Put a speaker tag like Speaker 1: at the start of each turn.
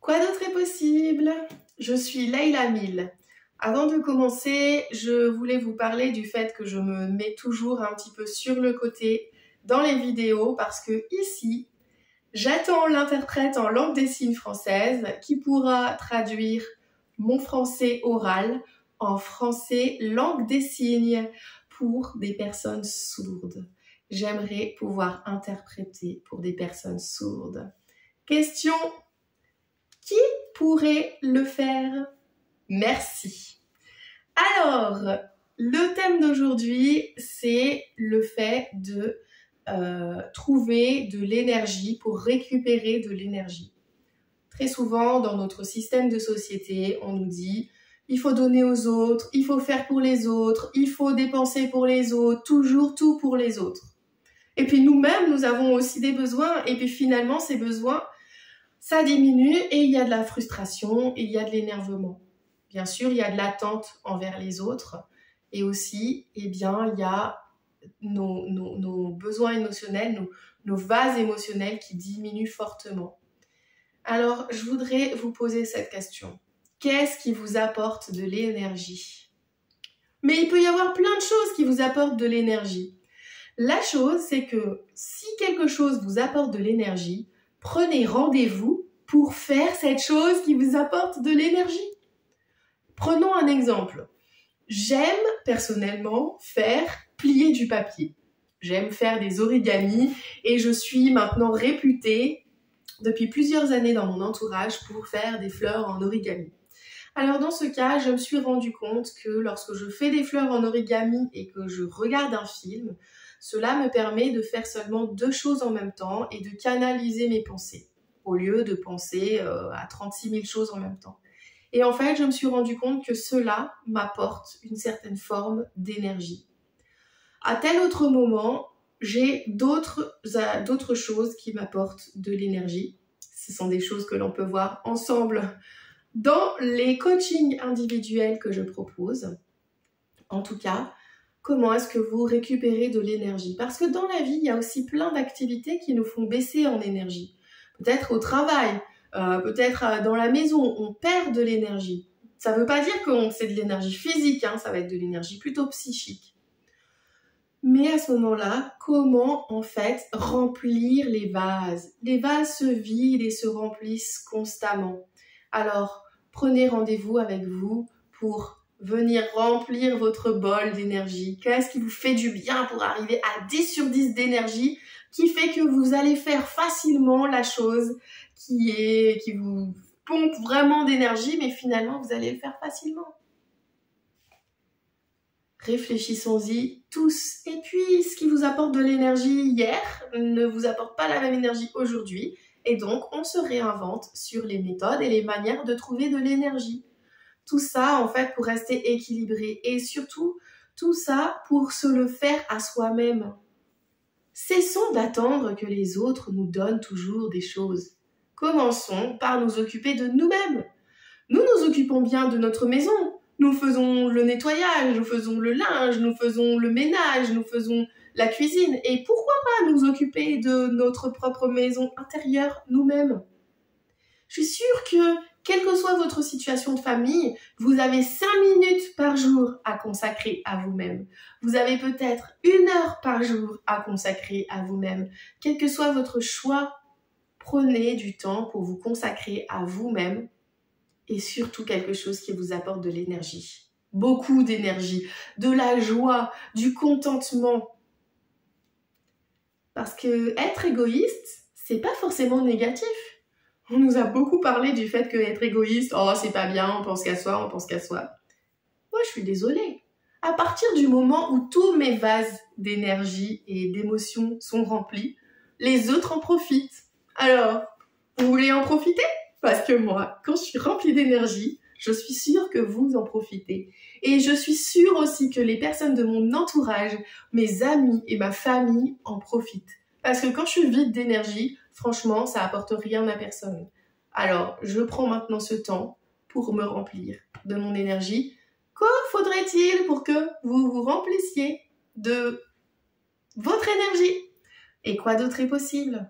Speaker 1: Quoi d'autre est possible? Je suis Leïla Mille. Avant de commencer, je voulais vous parler du fait que je me mets toujours un petit peu sur le côté dans les vidéos parce que ici, j'attends l'interprète en langue des signes française qui pourra traduire mon français oral en français langue des signes pour des personnes sourdes. J'aimerais pouvoir interpréter pour des personnes sourdes. Question: qui pourrait le faire? Merci. Alors, le thème d'aujourd'hui, c'est le fait de trouver de l'énergie pour récupérer de l'énergie. Très souvent, dans notre système de société, on nous dit il faut donner aux autres, il faut faire pour les autres, il faut dépenser pour les autres, toujours tout pour les autres. Et puis nous-mêmes, nous avons aussi des besoins, et puis finalement, ces besoins, ça diminue et il y a de la frustration et il y a de l'énervement. Bien sûr, il y a de l'attente envers les autres et aussi, il y a nos besoins émotionnels, nos vases émotionnels qui diminuent fortement. Alors, je voudrais vous poser cette question. Qu'est-ce qui vous apporte de l'énergie? Mais il peut y avoir plein de choses qui vous apportent de l'énergie. La chose, c'est que si quelque chose vous apporte de l'énergie, prenez rendez-vous pour faire cette chose qui vous apporte de l'énergie. Prenons un exemple. J'aime personnellement faire plier du papier. J'aime faire des origamis et je suis maintenant réputée depuis plusieurs années dans mon entourage pour faire des fleurs en origami. Alors dans ce cas, je me suis rendu compte que lorsque je fais des fleurs en origami et que je regarde un film, cela me permet de faire seulement 2 choses en même temps et de canaliser mes pensées, au lieu de penser à 36 000 choses en même temps. Et en fait, je me suis rendu compte que cela m'apporte une certaine forme d'énergie. À tel autre moment, j'ai d'autres choses qui m'apportent de l'énergie. Ce sont des choses que l'on peut voir ensemble dans les coachings individuels que je propose. En tout cas, comment est-ce que vous récupérez de l'énergie? Parce que dans la vie, il y a aussi plein d'activités qui nous font baisser en énergie. Peut-être au travail, peut-être dans la maison, on perd de l'énergie. Ça ne veut pas dire que c'est de l'énergie physique, ça va être de l'énergie plutôt psychique. Mais à ce moment-là, comment en fait remplir les vases? Les vases se vident et se remplissent constamment. Alors, prenez rendez-vous avec vous pour venir remplir votre bol d'énergie. Qu'est-ce qui vous fait du bien pour arriver à 10 sur 10 d'énergie qui fait que vous allez faire facilement la chose qui vous pompe vraiment d'énergie, mais finalement, vous allez le faire facilement. Réfléchissons-y tous. Et puis, ce qui vous apporte de l'énergie hier ne vous apporte pas la même énergie aujourd'hui. Et donc, on se réinvente sur les méthodes et les manières de trouver de l'énergie. Tout ça, en fait, pour rester équilibré. Et surtout, tout ça pour se le faire à soi-même. Cessons d'attendre que les autres nous donnent toujours des choses. Commençons par nous occuper de nous-mêmes. Nous nous occupons bien de notre maison. Nous faisons le nettoyage, nous faisons le linge, nous faisons le ménage, nous faisons la cuisine. Et pourquoi pas nous occuper de notre propre maison intérieure nous-mêmes? Je suis sûre que, quelle que soit votre situation de famille, vous avez 5 minutes par jour à consacrer à vous-même. Vous avez peut-être 1 heure par jour à consacrer à vous-même. Quel que soit votre choix, prenez du temps pour vous consacrer à vous-même et surtout quelque chose qui vous apporte de l'énergie. Beaucoup d'énergie, de la joie, du contentement. Parce que être égoïste, c'est pas forcément négatif. On nous a beaucoup parlé du fait que être égoïste, oh c'est pas bien, on pense qu'à soi, on pense qu'à soi. Moi je suis désolée. À partir du moment où tous mes vases d'énergie et d'émotions sont remplis, les autres en profitent. Alors, vous voulez en profiter? Parce que moi, quand je suis remplie d'énergie, je suis sûre que vous en profitez. Et je suis sûre aussi que les personnes de mon entourage, mes amis et ma famille en profitent. Parce que quand je suis vide d'énergie, franchement, ça apporte rien à personne. Alors, je prends maintenant ce temps pour me remplir de mon énergie. Que faudrait-il pour que vous vous remplissiez de votre énergie? Et quoi d'autre est possible?